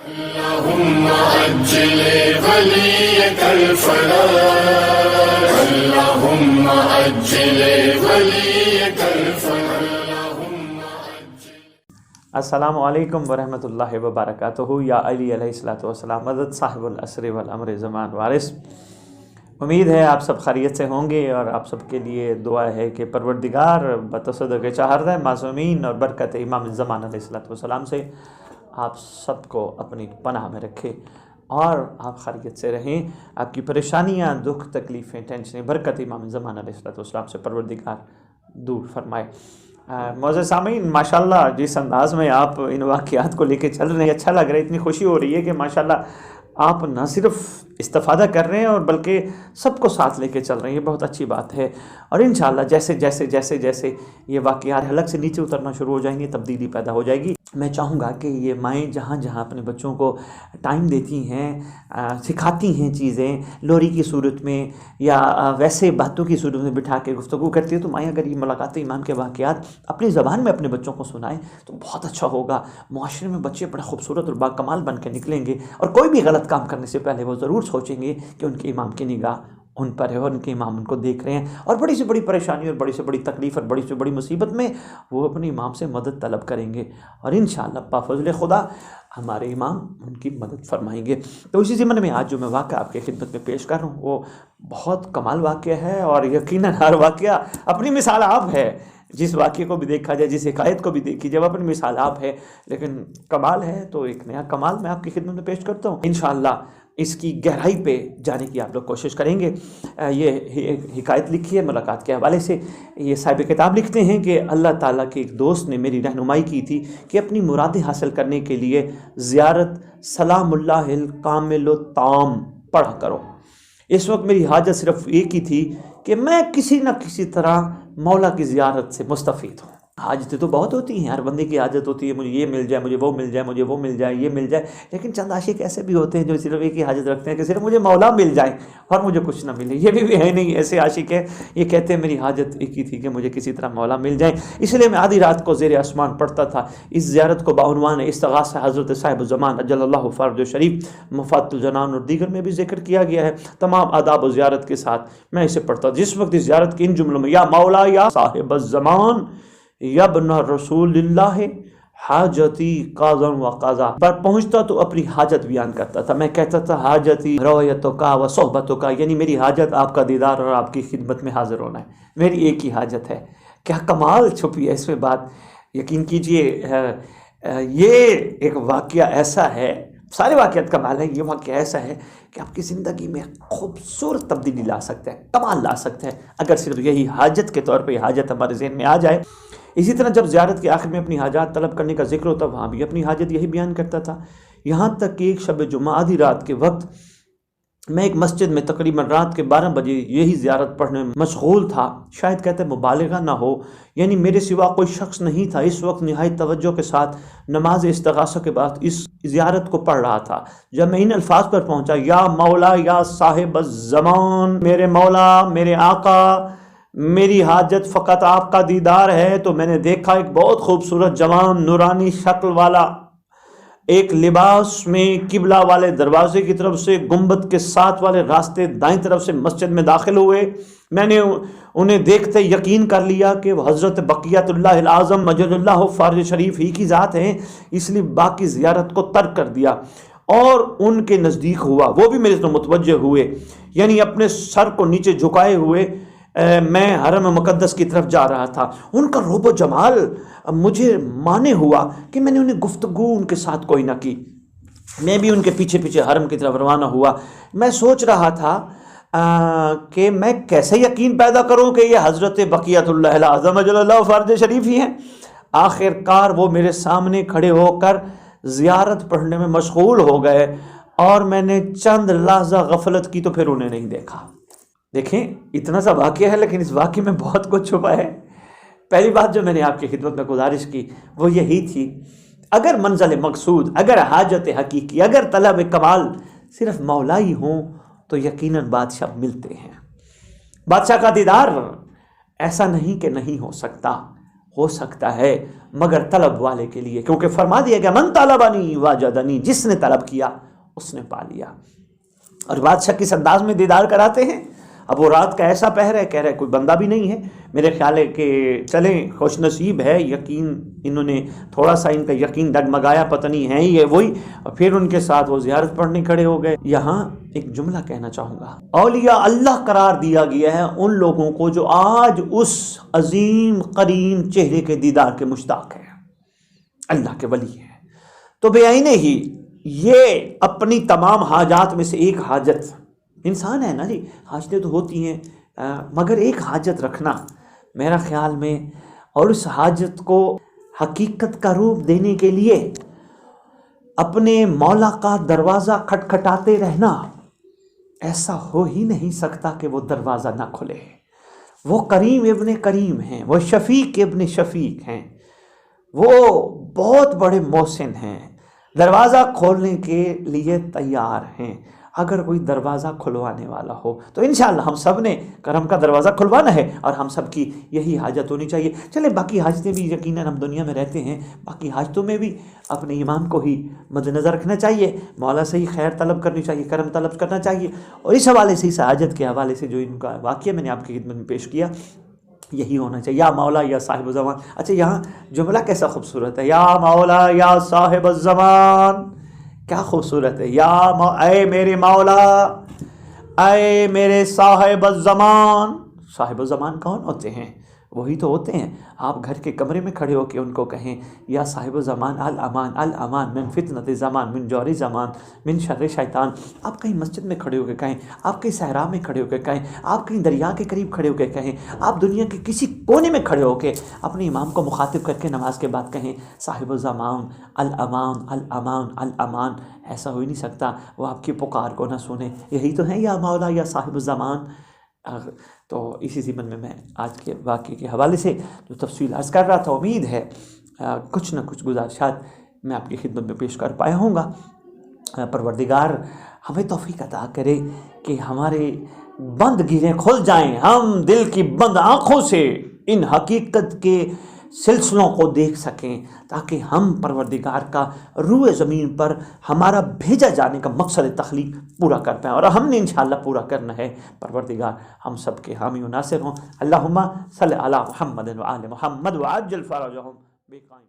اللهم أجل وليك الفرج اللهم أجل وليك الفرج اللهم أجل. السلام علیکم ورحمۃ اللہ وبرکاتہ. یا علی علیہ الصلوۃ والسلام، مدد صاحب العصر والامر زمان وارث. امید ہے آپ سب خیریت سے ہوں گے، اور آپ سب کے لیے دعا ہے کہ پروردگار بتصدق چہاردہ معصومین اور برکت امام الزمان علیہ الصلوۃ والسلام سے آپ سب کو اپنی پناہ میں رکھے اور آپ خیریت سے رہیں. آپ کی پریشانیاں، دکھ، تکلیفیں، ٹینشنیں برکت امام زمان علیہ الصلوۃ والسلام سے پروردگار دور فرمائے. معزز سامعین، ماشاءاللہ جس انداز میں آپ ان واقعات کو لے کے چل رہے ہیں اچھا لگ رہا ہے. اتنی خوشی ہو رہی ہے کہ ماشاءاللہ آپ نہ صرف استفادہ کر رہے ہیں اور بلکہ سب کو ساتھ لے کے چل رہے ہیں. یہ بہت اچھی بات ہے. اور انشاءاللہ جیسے یہ واقعات حلق سے نیچے اترنا شروع ہو جائیں گے، تبدیلی پیدا ہو جائے گی. میں چاہوں گا کہ یہ مائیں جہاں جہاں اپنے بچوں کو ٹائم دیتی ہیں، سکھاتی ہیں چیزیں لوری کی صورت میں یا ویسے باتوں کی صورت میں بٹھا کے گفتگو کرتی ہیں، تو مائیں اگر یہ ملاقات ایمان کے واقعات اپنی زبان میں اپنے بچوں کو سنائیں تو بہت اچھا ہوگا. معاشرے میں بچے بڑے خوبصورت اور باکمال بن کے نکلیں گے، اور کوئی بھی غلط کام کرنے سے پہلے وہ ضرور سوچیں گے کہ ان کے امام کی نگاہ ان پر ہے اور ان کے امام ان کو دیکھ رہے ہیں، اور بڑی سے بڑی پریشانی اور بڑی سے بڑی تکلیف اور بڑی سے بڑی مصیبت میں وہ اپنے امام سے مدد طلب کریں گے، اور انشاءاللہ بفضل خدا ہمارے امام ان کی مدد فرمائیں گے. تو اسی ضمن میں آج جو میں واقعہ آپ کے خدمت میں پیش کر رہا ہوں وہ بہت کمال واقعہ ہے، اور یقیناً ہر واقعہ اپنی مثال آپ ہے. جس واقعے کو بھی دیکھا جائے، جس حکایت کو بھی دیکھی جب اپنی مثال آپ ہے، لیکن کمال ہے تو ایک نیا کمال میں آپ کی خدمت میں پیش کرتا ہوں. انشاءاللہ اس کی گہرائی پہ جانے کی آپ لوگ کوشش کریں گے. یہ حکایت لکھی ہے ملاقات کے حوالے سے. یہ صاحب کتاب لکھتے ہیں کہ اللہ تعالیٰ کے ایک دوست نے میری رہنمائی کی تھی کہ اپنی مرادیں حاصل کرنے کے لیے زیارت سلام اللہ الکامل التام پڑھا کرو. اس وقت میری حاجت صرف ایک ہی تھی کہ میں کسی نہ کسی طرح مولا کی زیارت سے مستفید ہوں. حاجتیں تو بہت ہوتی ہیں، ہر بندے کی حاجت ہوتی ہے، مجھے یہ مل جائے، مجھے وہ مل جائے، مجھے وہ مل جائے، یہ مل جائے. لیکن چند عاشق ایسے بھی ہوتے ہیں جو صرف ایک ہی حاجت رکھتے ہیں کہ صرف مجھے مولا مل جائے اور مجھے کچھ نہ ملے. یہ بھی ہے نہیں، ایسے عاشق ہیں یہ کہتے ہیں میری حاجت ایک ہی تھی کہ مجھے کسی طرح مولا مل جائے. اس لیے میں آدھی رات کو زیر آسمان پڑھتا تھا. اس زیارت کو بعنوان استغاثہ حضرت صاحب الزمان اجل اللہ فرج شریف مفات الجنان اور دیگر میں بھی ذکر کیا گیا ہے. تمام آداب و زیارت کے ساتھ میں اسے پڑھتا. جس وقت اس زیارت کے ان جملوں میں یا مولا یا صاحب الزمان یابن رسول اللہ حاجتی قاضن و قاضا پر پہنچتا تو اپنی حاجت بیان کرتا تھا. میں کہتا تھا حاجتی رویتوں کا و صحبتوں کا، یعنی میری حاجت آپ کا دیدار اور آپ کی خدمت میں حاضر ہونا ہے. میری ایک ہی حاجت ہے. کیا کمال چھپی ہے اس میں بات. یقین کیجئے یہ ایک واقعہ ایسا ہے، سارے واقعات کمال ہے، یہ واقعہ ایسا ہے کہ آپ کی زندگی میں خوبصورت تبدیلی لا سکتا ہے، کمال لا سکتا ہے، اگر صرف یہی حاجت کے طور پہ یہ حاجت ہمارے ذہن میں آ جائے. اسی طرح جب زیارت کے آخر میں اپنی حاجات طلب کرنے کا ذکر ہوتا وہاں بھی اپنی حاجت یہی بیان کرتا تھا. یہاں تک کہ ایک شب جمعہ آدھی رات کے وقت میں ایک مسجد میں تقریباً رات کے 12 بجے یہی زیارت پڑھنے میں مشغول تھا. شاید کہتے مبالغہ نہ ہو، یعنی میرے سوا کوئی شخص نہیں تھا. اس وقت نہایت توجہ کے ساتھ نماز استغاثہ کے بعد اس زیارت کو پڑھ رہا تھا. جب میں ان الفاظ پر پہنچا، یا مولا یا صاحب الزمان، میرے مولا، میرے آقا، میری حاجت فقط آپ کا دیدار ہے، تو میں نے دیکھا ایک بہت خوبصورت جوان نورانی شکل والا ایک لباس میں قبلہ والے دروازے کی طرف سے گنبد کے ساتھ والے راستے دائیں طرف سے مسجد میں داخل ہوئے. میں نے انہیں دیکھتے یقین کر لیا کہ وہ حضرت بقیت اللہ العظم مجد اللہ فارج شریف ہی کی ذات ہیں. اس لیے باقی زیارت کو ترک کر دیا اور ان کے نزدیک ہوا. وہ بھی میرے طرف متوجہ ہوئے، یعنی اپنے سر کو نیچے جھکائے ہوئے میں حرم مقدس کی طرف جا رہا تھا. ان کا روب و جمال مجھے مانے ہوا کہ میں نے انہیں گفتگو ان کے ساتھ کوئی نہ کی. میں بھی ان کے پیچھے پیچھے حرم کی طرف روانہ ہوا. میں سوچ رہا تھا کہ میں کیسے یقین پیدا کروں کہ یہ حضرت بقیت اللہ العظم اجل اللہ فرج شریف ہی ہیں. آخر کار وہ میرے سامنے کھڑے ہو کر زیارت پڑھنے میں مشغول ہو گئے، اور میں نے چند لحظہ غفلت کی تو پھر انہیں نہیں دیکھا. دیکھیں اتنا سا واقعہ ہے، لیکن اس واقعے میں بہت کچھ چھپا ہے. پہلی بات جو میں نے آپ کی خدمت میں گزارش کی وہ یہی تھی، اگر منزل مقصود، اگر حاجت حقیقی، اگر طلب کمال صرف مولا ہی ہوں تو یقیناً بادشاہ ملتے ہیں. بادشاہ کا دیدار ایسا نہیں کہ نہیں ہو سکتا، ہو سکتا ہے مگر طلب والے کے لیے، کیونکہ فرما دیا گیا من طلبنی وجدنی، جس نے طلب کیا اس نے پا لیا۔ اور بادشاہ کس انداز میں دیدار کراتے ہیں؟ اب وہ رات کا ایسا پہر ہے، کہہ رہے کوئی بندہ بھی نہیں ہے، میرے خیال ہے کہ چلیں خوش نصیب ہے، یقین انہوں نے تھوڑا سا ان کا یقین ڈگمگایا، پتہ نہیں ہے ہی ہے وہی، اور پھر ان کے ساتھ وہ زیارت پڑھنے کھڑے ہو گئے۔ یہاں ایک جملہ کہنا چاہوں گا، اولیاء اللہ قرار دیا گیا ہے ان لوگوں کو جو آج اس عظیم قریم چہرے کے دیدار کے مشتاق ہیں، اللہ کے ولی ہیں۔ تو بے عینے ہی یہ اپنی تمام حاجات میں سے ایک حاجت، انسان ہے نا جی، حاجتیں تو ہوتی ہیں، مگر ایک حاجت رکھنا میرا خیال میں، اور اس حاجت کو حقیقت کا روپ دینے کے لیے اپنے مولا کا دروازہ کھٹکھٹاتے رہنا، ایسا ہو ہی نہیں سکتا کہ وہ دروازہ نہ کھلے۔ وہ کریم ابن کریم ہیں، وہ شفیق ابن شفیق ہیں، وہ بہت بڑے محسن ہیں، دروازہ کھولنے کے لیے تیار ہیں۔ اگر کوئی دروازہ کھلوانے والا ہو تو انشاءاللہ ہم سب نے کرم کا دروازہ کھلوانا ہے، اور ہم سب کی یہی حاجت ہونی چاہیے۔ چلیں باقی حاجتیں بھی یقیناً ہم دنیا میں رہتے ہیں، باقی حاجتوں میں بھی اپنے ایمان کو ہی مد نظر رکھنا چاہیے، مولا سے ہی خیر طلب کرنی چاہیے، کرم طلب کرنا چاہیے۔ اور اس حوالے سے، اس حاجت کے حوالے سے جو ان کا واقعہ میں نے آپ کی خدمت میں پیش کیا، یہی ہونا چاہیے، یا مولا یا صاحب الزمان۔ اچھا یہاں جملہ کیسا خوبصورت ہے، یا مولا یا صاحب الزمان، کیا خوبصورت ہے، اے میرے مولا، اے میرے صاحب الزمان۔ صاحب الزمان کون ہوتے ہیں؟ وہی تو ہوتے ہیں، آپ گھر کے کمرے میں کھڑے ہو کے ان کو کہیں یا صاحب الزمان الامان الامان من فتنۃ زمان، من جور زمان، من شر شیطان۔ آپ کہیں مسجد میں کھڑے ہو کے کہیں، آپ کہیں صحرا میں کھڑے ہو کے کہیں، آپ کہیں دریا کے قریب کھڑے ہو کے کہیں، آپ دنیا کے کسی کونے میں کھڑے ہو کے اپنے امام کو مخاطب کر کے نماز کے بعد کہیں صاحب الزمان الامان الامان الامان۔ ایسا ہو ہی نہیں سکتا وہ آپ کی پکار کو نہ سنے۔ یہی تو ہیں یا مولا یا صاحب الزمان۔ تو اسی ضمن میں آج کے واقعے کے حوالے سے جو تفصیل عرض کر رہا تھا، امید ہے کچھ نہ کچھ گزارشات میں آپ کی خدمت میں پیش کر پایا ہوں گا۔ پروردگار ہمیں توفیق عطا کرے کہ ہمارے بند گیریں کھل جائیں، ہم دل کی بند آنکھوں سے ان حقیقت کے سلسلوں کو دیکھ سکیں، تاکہ ہم پروردگار کا روح زمین پر ہمارا بھیجا جانے کا مقصد تخلیق پورا کر پائیں، اور ہم نے انشاءاللہ پورا کرنا ہے۔ پروردگار ہم سب کے حامی و ناصر ہوں۔ اللہم صلی علی محمد و آل محمد وعجل فرجہم بقائم۔